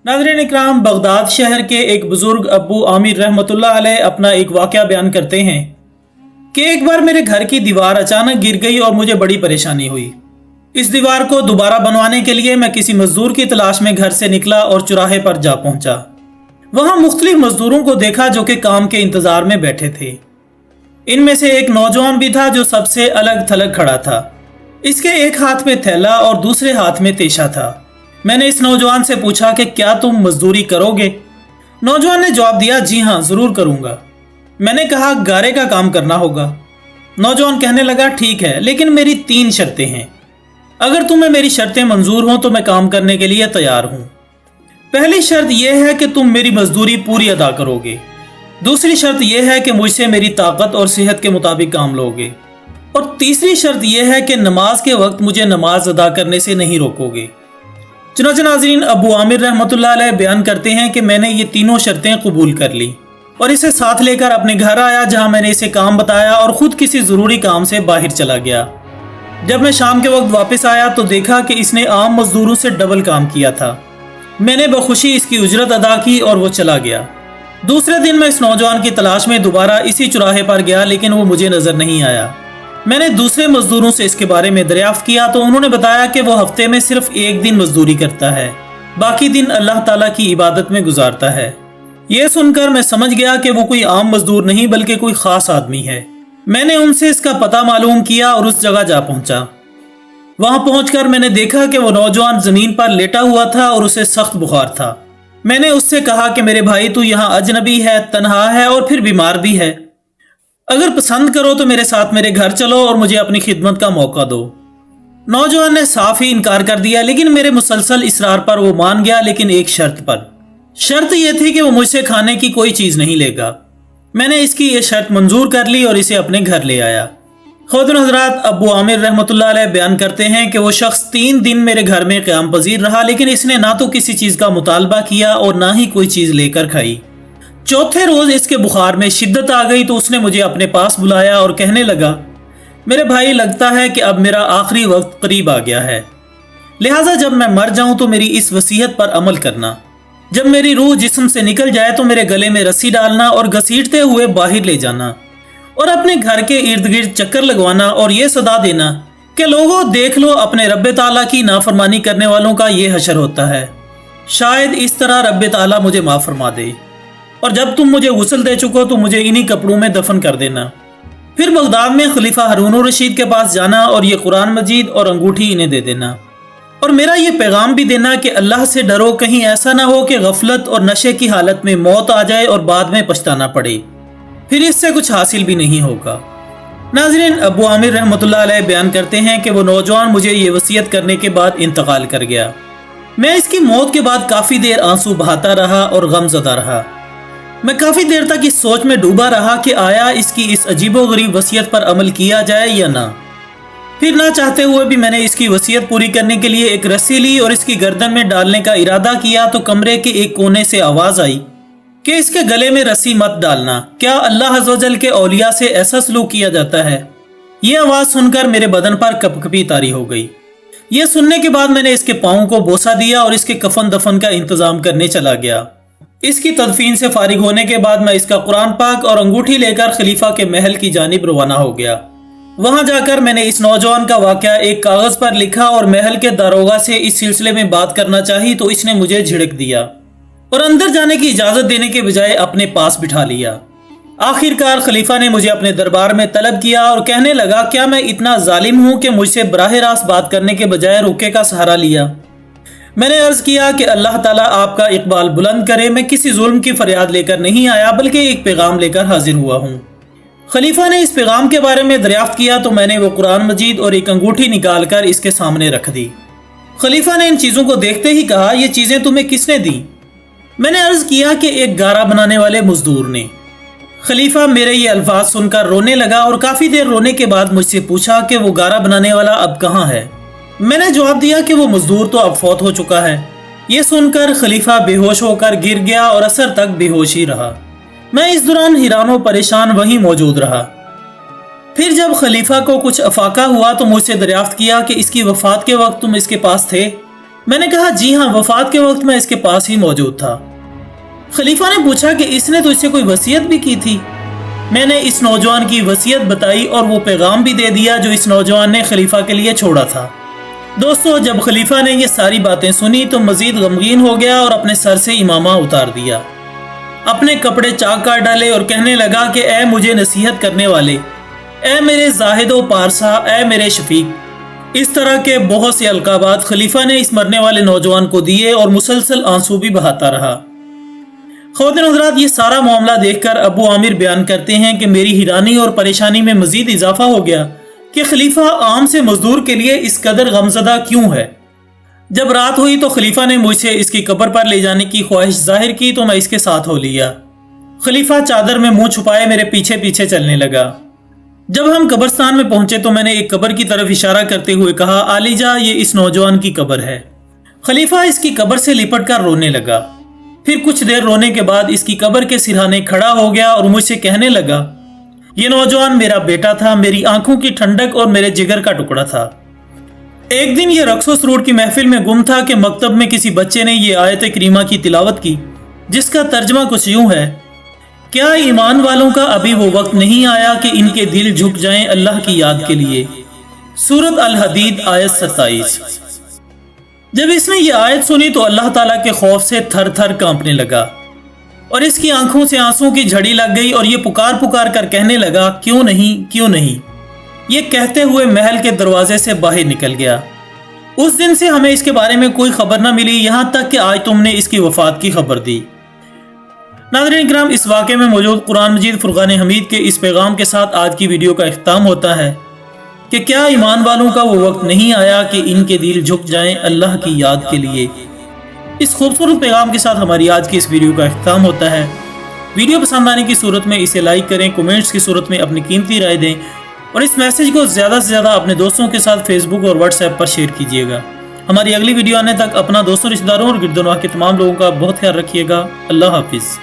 नाज़रीन इकराम, बगदाद शहर के एक बुजुर्ग अब्बू आमिर रहमतुल्लाह अलैह अपना एक वाक़या बयान करते हैं कि एक बार मेरे घर की दीवार अचानक गिर गई और मुझे बड़ी परेशानी हुई। इस दीवार को दोबारा बनवाने के लिए मैं किसी मजदूर की तलाश में घर से निकला और चौराहे पर जा पहुंचा। वहां मुख्तलिफ मजदूरों को देखा जो कि काम के इंतजार में बैठे थे। इनमें से एक नौजवान भी था जो सबसे अलग थलग खड़ा था। इसके एक हाथ में थैला और दूसरे हाथ में तेशा था। मैंने इस नौजवान से पूछा कि क्या तुम मजदूरी करोगे? नौजवान ने जवाब दिया, जी हाँ जरूर करूंगा। मैंने कहा, गारे का काम करना होगा। नौजवान कहने लगा, ठीक है, लेकिन मेरी 3 शर्तें हैं। अगर तुम्हें मेरी शर्तें मंजूर हों तो मैं काम करने के लिए तैयार हूं। पहली शर्त यह है कि तुम मेरी मजदूरी पूरी अदा करोगे। दूसरी शर्त यह है कि मुझसे मेरी ताकत और सेहत के मुताबिक काम लोगे। और तीसरी शर्त यह है कि नमाज के वक्त मुझे नमाज अदा करने से नहीं रोकोगे। चुनांचे नाज़रीन, अबू आमिर रहमतुल्लाह अलैह बयान करते हैं कि मैंने ये तीनों शर्तें कबूल कर ली और इसे साथ लेकर अपने घर आया, जहां मैंने इसे काम बताया और खुद किसी ज़रूरी काम से बाहर चला गया। जब मैं शाम के वक्त वापस आया तो देखा कि इसने आम मजदूरों से डबल काम किया था। मैंने बखुशी इसकी उजरत अदा की और वो चला गया। दूसरे दिन मैं इस नौजवान की तलाश में दोबारा इसी चौराहे पर गया, लेकिन वो मुझे नजर नहीं आया। मैंने दूसरे मजदूरों से इसके बारे में दरियाफ्त किया तो उन्होंने बताया कि वो हफ्ते में सिर्फ 1 दिन मजदूरी करता है, बाकी दिन अल्लाह ताला की इबादत में गुजारता है। ये सुनकर मैं समझ गया कि वो कोई आम मजदूर नहीं बल्कि कोई खास आदमी है। मैंने उनसे इसका पता मालूम किया और उस जगह जा पहुंचा। वहां पहुंचकर मैंने देखा कि वो नौजवान जमीन पर लेटा हुआ था और उसे सख्त बुखार था। मैंने उससे कहा कि मेरे भाई, तू यहाँ अजनबी है, तन्हा है और फिर बीमार भी है। अगर पसंद करो तो मेरे साथ मेरे घर चलो और मुझे अपनी खिदमत का मौका दो। नौजवान ने साफ ही इनकार कर दिया, लेकिन मेरे मुसलसल इसरार पर वो मान गया, लेकिन एक शर्त पर। शर्त यह थी कि वो मुझसे खाने की कोई चीज नहीं लेगा। मैंने इसकी ये शर्त मंजूर कर ली और इसे अपने घर ले आया। खुद हजरात, अब्बू आमिर रहमतुल्लाह अलैह बयान करते हैं कि वो शख्स 3 दिन मेरे घर में क़याम पजीर रहा, लेकिन इसने ना तो किसी चीज का मुतालबा किया और ना ही कोई चीज लेकर खाई। चौथे रोज इसके बुखार में शिद्दत आ गई तो उसने मुझे अपने पास बुलाया और कहने लगा, मेरे भाई, लगता है कि अब मेरा आखिरी वक्त करीब आ गया है, लिहाजा जब मैं मर जाऊं तो मेरी इस वसीयत पर अमल करना। जब मेरी रूह जिस्म से निकल जाए तो मेरे गले में रस्सी डालना और घसीटते हुए बाहर ले जाना और अपने घर के इर्द गिर्द चक्कर लगवाना और ये सदा देना कि लोगों, देख लो, अपने रब्बे ताला की नाफरमानी करने वालों का ये हशर होता है। शायद इस तरह रब्बे ताला मुझे माफ फरमा दे, और जब तुम मुझे गुस्ल दे चुको तो मुझे इन्हीं कपड़ों में दफन कर देना। फिर बगदाद में खलीफा हारून रशीद के पास जाना और ये कुरान मजीद और अंगूठी इन्हें दे देना और मेरा ये पैगाम भी देना कि अल्लाह से डरो, कहीं ऐसा ना हो कि गफलत और नशे की हालत में मौत आ जाए और बाद में पछताना पड़े, फिर इससे कुछ हासिल भी नहीं होगा। नाज़रीन, अबू आमिर रहमतुल्लाह अलैह बयान करते हैं कि वो नौजवान मुझे ये वसीयत करने के बाद इंतकाल कर गया। मैं इसकी मौत के बाद काफ़ी देर आंसू बहाता रहा और गमज़दा रहा। मैं काफ़ी देर तक इस सोच में डूबा रहा कि आया इसकी इस अजीबोगरीब वसीयत पर अमल किया जाए या ना। फिर ना चाहते हुए भी मैंने इसकी वसीयत पूरी करने के लिए एक रस्सी ली और इसकी गर्दन में डालने का इरादा किया तो कमरे के एक कोने से आवाज़ आई कि इसके गले में रस्सी मत डालना। क्या अल्लाह अज़्ज़वजल के औलिया से ऐसा सलूक किया जाता है? ये आवाज़ सुनकर मेरे बदन पर कपकपी तारी हो गई। ये सुनने के बाद मैंने इसके पाँव को बोसा दिया और इसके कफन दफन का इंतज़ाम करने चला गया। इसकी तदफीन से फारिग होने के बाद मैं इसका कुरान पाक और अंगूठी लेकर खलीफा के महल की जानिब रवाना हो गया। वहां जाकर मैंने इस नौजवान का वाकया एक कागज पर लिखा और महल के दारोगा से इस सिलसिले में बात करना चाही तो इसने मुझे झिड़क दिया और अंदर जाने की इजाजत देने के बजाय अपने पास बिठा लिया। आखिरकार खलीफा ने मुझे अपने दरबार में तलब किया और कहने लगा, क्या मैं इतना जालिम हूं कि मुझसे बराह रास्त बात करने के बजाय रुके का सहारा लिया? मैंने अर्ज किया कि अल्लाह ताला आपका इकबाल बुलंद करे। मैं किसी जुल्म की फरियाद लेकर नहीं आया बल्कि एक पैगाम लेकर हाजिर हुआ हूँ। खलीफा ने इस पैगाम के बारे में दरियाफ्त किया तो मैंने वो कुरान मजीद और एक अंगूठी निकाल कर इसके सामने रख दी। खलीफा ने इन चीज़ों को देखते ही कहा, ये चीज़ें तुम्हें किसने दी? मैंने अर्ज किया कि एक गारा बनाने वाले मजदूर ने। खलीफा मेरे ये अल्फाज सुनकर रोने लगा और काफ़ी देर रोने के बाद मुझसे पूछा कि वो गारा बनाने वाला अब कहाँ है। मैंने जवाब दिया कि वो मजदूर तो अब फौत हो चुका है। ये सुनकर खलीफा बेहोश होकर गिर गया और असर तक बेहोश ही रहा। मैं इस दौरान हैरान परेशान वहीं मौजूद रहा। फिर जब खलीफा को कुछ अफाका हुआ तो मुझसे दरियाफ्त किया कि इसकी वफात के वक्त तुम इसके पास थे? میں نے کہا جی ہاں، وفات کے وقت میں اس کے پاس ہی موجود تھا۔ خلیفہ نے پوچھا کہ اس نے تو اس سے کوئی وصیت بھی کی تھی۔ میں نے اس نوجوان کی وصیت بتائی اور وہ پیغام بھی دے دیا جو اس نوجوان نے خلیفہ کے لیے چھوڑا تھا۔ دوستو، جب خلیفہ نے یہ ساری باتیں سنی تو مزید غمگین ہو گیا اور اپنے سر سے امامہ اتار دیا، اپنے کپڑے چاک کر ڈالے اور کہنے لگا کہ اے مجھے نصیحت کرنے والے، اے میرے زاہد و پارسا، اے میرے شفیق۔ اس طرح کے بہت سے القابات خلیفہ نے اس مرنے والے نوجوان کو دیے اور مسلسل آنسو بھی بہاتا رہا۔ خواتین حضرات، یہ سارا معاملہ دیکھ کر ابو عامر بیان کرتے ہیں کہ میری حیرانی اور پریشانی میں مزید اضافہ ہو گیا کہ خلیفہ عام سے مزدور کے لیے اس قدر غمزدہ کیوں ہے۔ جب رات ہوئی تو خلیفہ نے مجھ سے اس کی قبر پر لے جانے کی خواہش ظاہر کی تو میں اس کے ساتھ ہو لیا۔ خلیفہ چادر میں منہ چھپائے میرے پیچھے پیچھے چلنے لگا۔ جب ہم قبرستان میں پہنچے تو میں نے ایک قبر کی طرف اشارہ کرتے ہوئے کہا، علی جا، یہ اس نوجوان کی قبر ہے۔ خلیفہ اس کی قبر سے لپٹ کر رونے لگا۔ پھر کچھ دیر رونے کے بعد اس کی قبر کے سرہانے کھڑا ہو گیا اور مجھ سے کہنے لگا، یہ نوجوان میرا بیٹا تھا، میری آنکھوں کی ٹھنڈک اور میرے جگر کا ٹکڑا تھا۔ ایک دن یہ رقص و سرور کی محفل میں گم تھا کہ مکتب میں کسی بچے نے یہ آیت کریمہ کی تلاوت کی، جس کا ترجمہ کچھ یوں ہے، کیا ایمان والوں کا ابھی وہ وقت نہیں آیا کہ ان کے دل جھک جائیں اللہ کی یاد کے لیے؟ سورۃ الحدید آیت 27۔ جب اس نے یہ آیت سنی تو اللہ تعالیٰ کے خوف سے تھر تھر کانپنے لگا اور اس کی آنکھوں سے آنسوں کی جھڑی لگ گئی اور یہ پکار پکار کر کہنے لگا، کیوں نہیں، کیوں نہیں۔ یہ کہتے ہوئے محل کے دروازے سے باہر نکل گیا۔ اس دن سے ہمیں اس کے بارے میں کوئی خبر نہ ملی، یہاں تک کہ آج تم نے اس کی وفات کی خبر دی۔ ناظرین کرام، اس واقعے میں موجود قرآن مجید فرقان حمید کے اس پیغام کے ساتھ آج کی ویڈیو کا اختتام ہوتا ہے کہ کیا ایمان والوں کا وہ وقت نہیں آیا کہ ان کے دل جھک جائیں اللہ کی یاد کے لیے۔ اس خوبصورت پیغام کے ساتھ ہماری آج کی اس ویڈیو کا اختتام ہوتا ہے۔ ویڈیو پسند آنے کی صورت میں اسے لائک کریں، کومنٹس کی صورت میں اپنی قیمتی رائے دیں اور اس میسج کو زیادہ سے زیادہ اپنے دوستوں کے ساتھ فیس بک اور واٹس ایپ پر شیئر کیجیے گا۔ ہماری اگلی ویڈیو آنے تک اپنا دوستوں، رشتہ داروں اور گرد و نواح کے تمام لوگوں کا بہت خیال رکھیے گا۔ اللہ حافظ۔